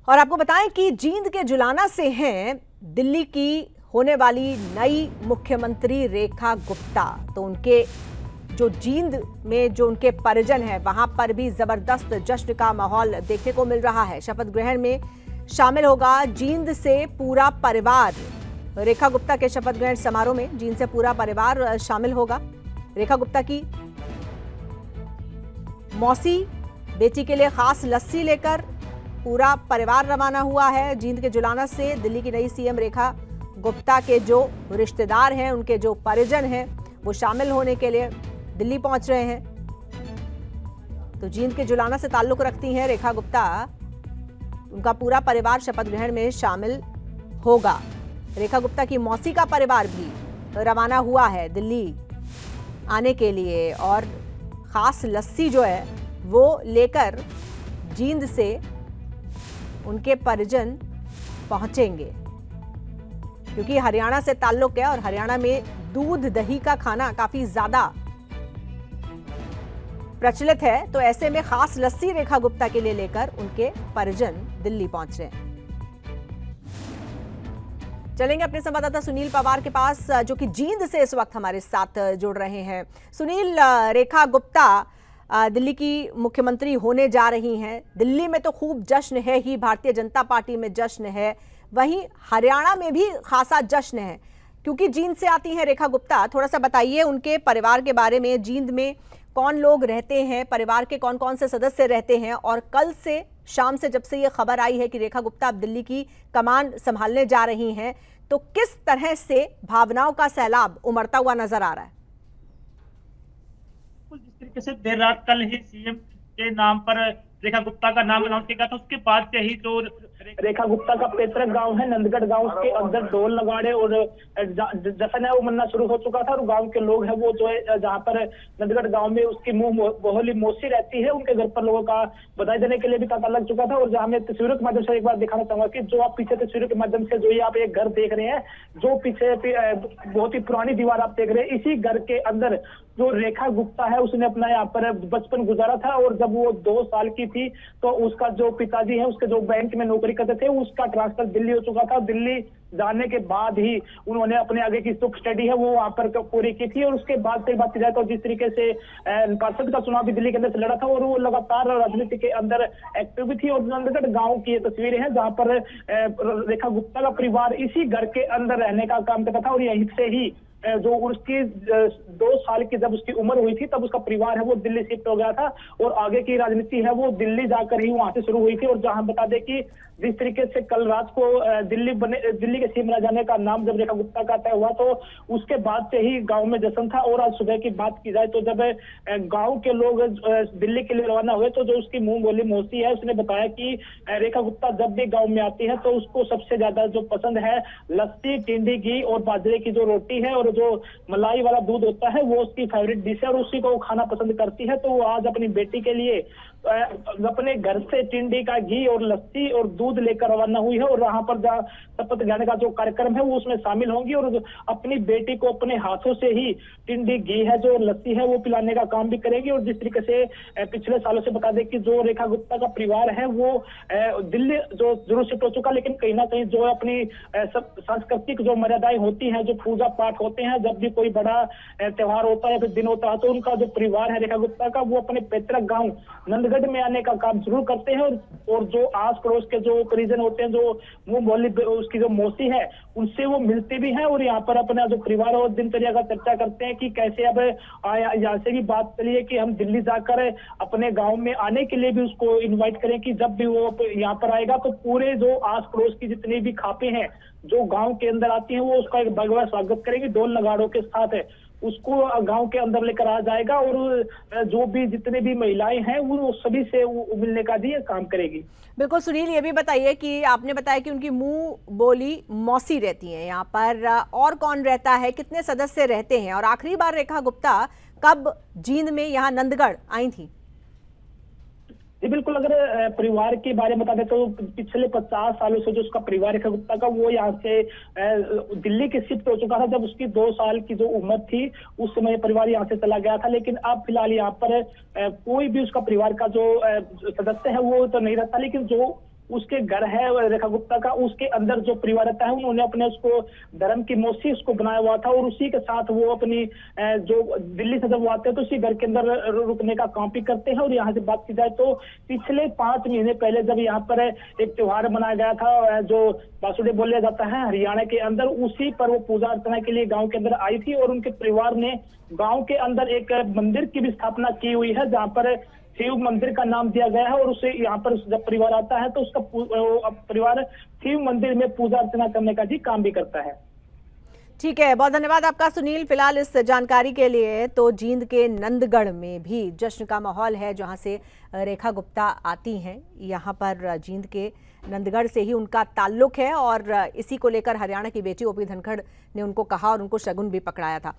और आपको बताएं कि जींद के जुलाना से हैं दिल्ली की होने वाली नई मुख्यमंत्री रेखा गुप्ता। तो उनके जो जींद में जो उनके परिजन हैं वहां पर भी जबरदस्त जश्न का माहौल देखने को मिल रहा है। शपथ ग्रहण में शामिल होगा जींद से पूरा परिवार। रेखा गुप्ता के शपथ ग्रहण समारोह में जींद से पूरा परिवार शामिल होगा। रेखा गुप्ता की मौसी बेटी के लिए खास लस्सी लेकर पूरा परिवार रवाना हुआ है। जींद के जुलाना से दिल्ली की नई सीएम रेखा गुप्ता के जो रिश्तेदार हैं, उनके जो परिजन हैं, वो शामिल होने के लिए दिल्ली पहुंच रहे हैं। तो जींद के जुलाना से ताल्लुक रखती हैं रेखा गुप्ता। उनका पूरा परिवार शपथ ग्रहण में शामिल होगा। रेखा गुप्ता की मौसी का परिवार भी रवाना हुआ है दिल्ली आने के लिए और खास लस्सी जो है वो लेकर जींद से उनके परिजन पहुंचेंगे, क्योंकि हरियाणा से ताल्लुक है और हरियाणा में दूध दही का खाना काफी ज्यादा प्रचलित है। तो ऐसे में खास लस्सी रेखा गुप्ता के लिए लेकर उनके परिजन दिल्ली पहुंच रहे हैं। चलेंगे अपने संवाददाता सुनील पवार के पास, जो कि जींद से इस वक्त हमारे साथ जुड़ रहे हैं। सुनील, रेखा गुप्ता दिल्ली की मुख्यमंत्री होने जा रही हैं। दिल्ली में तो खूब जश्न है ही, भारतीय जनता पार्टी में जश्न है, वहीं हरियाणा में भी खासा जश्न है क्योंकि जींद से आती हैं रेखा गुप्ता। थोड़ा सा बताइए उनके परिवार के बारे में। जींद में कौन लोग रहते हैं, परिवार के कौन कौन से सदस्य रहते हैं, और कल से शाम से जब से ये खबर आई है कि रेखा गुप्ता अब दिल्ली की कमान संभालने जा रही हैं, तो किस तरह से भावनाओं का सैलाब उमड़ता हुआ नजर आ रहा है? जिस तरीके से देर रात कल ही सीएम के नाम पर रेखा गुप्ता का नाम अनाउंस किया गया था, उसके बाद से ही जो रेखा गुप्ता का पैतृक गांव है नंदगढ़ गांव, उसके अंदर ढोल नगाड़े और जश्न है वो मनना शुरू हो चुका था। और गांव के लोग हैं वो जो है जहां पर नंदगढ़ गांव में उसकी मुंह बोहली मौसी रहती है, उनके घर पर लोगों का बधाई देने के लिए भी तांता लग चुका था। और जहां मैं तस्वीरों के माध्यम से एक बार दिखाना चाहूंगा कि जो आप पीछे तस्वीरों के माध्यम से जो ये आप एक घर देख रहे हैं, जो पीछे बहुत ही पुरानी दीवार आप देख रहे हैं, इसी घर के अंदर जो रेखा गुप्ता है उसने अपना यहाँ पर बचपन गुजारा था। और जब वो 2 साल की थी तो उसका जो पिताजी है उसके जो बैंक में नौकरी करते थे उसका ट्रांसफर दिल्ली हो चुका था। दिल्ली जाने के बाद ही उन्होंने अपने आगे की जो स्टडी है वो वहां पर पूरी की थी। और उसके बाद से बात की जाए तो जिस तरीके से पार्षद का चुनाव भी दिल्ली के अंदर से लड़ा था और वो लगातार राजनीति के अंदर एक्टिव भी थी। और नंदगढ़ गांव की ये तस्वीरें हैं जहां पर रेखा गुप्ता का परिवार इसी घर के अंदर रहने का काम करता था। और यहीं से ही जो उसकी 2 साल की जब उसकी उम्र हुई थी तब उसका परिवार है वो दिल्ली शिफ्ट हो गया था। और आगे की राजनीति है वो दिल्ली जाकर ही वहां से शुरू हुई थी। और जहां बता दें कि जिस तरीके से कल रात को दिल्ली के सीएम जाने का नाम जब रेखा गुप्ता का तय हुआ तो उसके बाद से ही गांव में जश्न था। और आज सुबह की बात की जाए तो जब गांव के लोग दिल्ली के लिए रवाना हुए तो जो उसकी मुंह बोली मौसी है उसने बताया कि रेखा गुप्ता जब भी गाँव में आती है तो उसको सबसे ज्यादा जो पसंद है लस्सी, टिंडी, घी और बाजरे की जो रोटी है और जो मलाई वाला दूध होता है वो उसकी फेवरेट डिश है और उसी को वो खाना पसंद करती है। तो वो आज अपनी बेटी के लिए अपने घर से टिंडी का घी और लस्सी और दूध लेकर रवाना हुई है। और वहां पर शपथ ग्रहण का जो कार्यक्रम है वो उसमें शामिल होंगी और अपनी बेटी को अपने हाथों से ही टिंडी, घी है जो लस्सी है वो पिलाने का काम भी करेगी। और जिस तरीके से पिछले सालों से बता दें कि जो रेखा गुप्ता का परिवार है वो दिल्ली जो जरूर शिफ्ट हो चुका, लेकिन कहीं ना कहीं जो अपनी सांस्कृतिक जो मर्यादाएं होती हैं, जो पूजा पाठ होते हैं, जब भी कोई बड़ा त्योहार होता है या फिर दिन होता है तो उनका जो परिवार है रेखा गुप्ता का वो अपने पैतृक गाँव नंदगढ़ में आने का काम जरूर करते हैं। और जो आस पड़ोस के जो परिजन होते हैं, जो मुंह बोली उसकी जो मौसी है, उनसे वो मिलते भी हैं और यहाँ पर अपना जो परिवार और दिनचर्या का चर्चा करते हैं कि कैसे अब यहाँ से भी बात चली है कि हम दिल्ली जाकर अपने गांव में आने के लिए भी उसको इनवाइट करें कि जब भी वो यहाँ पर आएगा तो पूरे जो आस पड़ोस की जितनी भी खापें हैं जो गांव के अंदर आती हैं वो उसका एक भगवा स्वागत करेंगे ढोल नगाड़ों के साथ है, उसको गांव के अंदर लेकर आ जाएगा। और जो भी जितने भी महिलाएं हैं वो सभी से वो मिलने का भी काम करेगी। बिल्कुल सुनील, ये भी बताइए कि आपने बताया कि उनकी मुंह बोली मौसी रहती हैं यहाँ पर, और कौन रहता है, कितने सदस्य रहते हैं, और आखिरी बार रेखा गुप्ता कब जींद में यहाँ नंदगढ़ आई थी? जी बिल्कुल, अगर परिवार के बारे में बता दें तो पिछले 50 सालों से जो उसका परिवार रेखा गुप्ता का वो यहाँ से दिल्ली के शिफ्ट हो चुका था। जब उसकी 2 साल की जो उम्र थी उस समय परिवार यहाँ से चला गया था, लेकिन अब फिलहाल यहाँ पर कोई भी उसका परिवार का जो सदस्य है वो तो नहीं रहता। लेकिन जो उसके घर है रेखा गुप्ता का, उसके अंदर जो परिवार रहता है उन्होंने अपने उसको धर्म की मौसी उसको बनाया हुआ था, और उसी के साथ वो अपनी जो दिल्ली से जब वो आते हैं तो उसी घर के अंदर रुकने का काम भी करते हैं। और यहाँ से बात की जाए तो पिछले 5 महीने पहले जब यहाँ पर एक त्योहार मनाया गया था जो बासुड़े बोला जाता है हरियाणा के अंदर, उसी पर वो पूजा अर्चना के लिए गाँव के अंदर आई थी, और उनके परिवार ने गाँव के अंदर एक मंदिर की भी स्थापना की हुई है जहाँ पर शिव मंदिर का नाम दिया गया है। और उसे यहाँ पर जब परिवार आता है तो उसका परिवार शिव मंदिर में पूजा अर्चना करने का भी काम भी करता है। ठीक है, बहुत धन्यवाद आपका सुनील, फिलहाल इस जानकारी के लिए। तो जींद के नंदगढ़ में भी जश्न का माहौल है, जहां से रेखा गुप्ता आती हैं। यहां पर जींद के नंदगढ़ से ही उनका ताल्लुक है, और इसी को लेकर हरियाणा की बेटी ओपी धनखड़ ने उनको कहा और उनको शगुन भी पकड़ाया था।